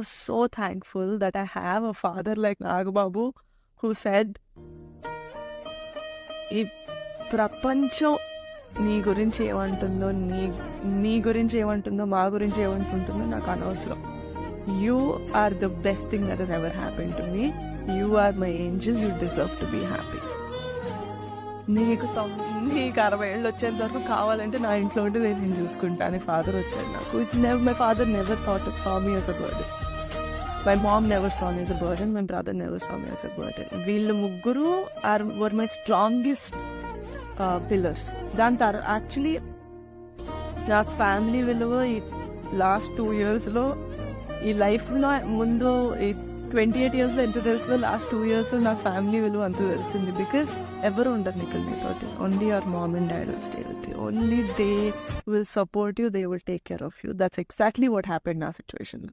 So thankful that I have a father like Nagababu who said, ఈ ప్రపంచం నీ గురించి ఏమంటుందో, నీ గురించి ఏమంటుందో, మా గురించి ఏమనుకుంటుందో నాకు అనవసరం. You are the best thing that has ever happened to me. You are my angel. You deserve to be happy. నీకు 60 ఏళ్ళు వచ్చేంత వరకు కావాలంటే నా ఇంట్లో ఉంటే నేను చూసుకుంటాను. ఫాదర్ వచ్చాడు నాకు. My father never thought of saw me as a burden. My mom never saw me as a burden. My brother never saw me as a burden. వీళ్ళు ముగ్గురు were my strongest pillars. దాని తర్వాత actually నాకు family విలువ ఈ last 2 yearsలో, ఈ లైఫ్లో ముందు 28 yearsలో ఎంత తెలుస్తుందో లాస్ట్ 2 yearsలో నాకు ఫ్యామిలీ విలువ అంత తెలిసింది. బికాస్ ఎవరు ఉండరు నిఖిల్ నీతోటి. Only your mom and dad will stay with you. Only they will support you, they will take care of you. That's exactly what happened నా సిచ్యువేషన్.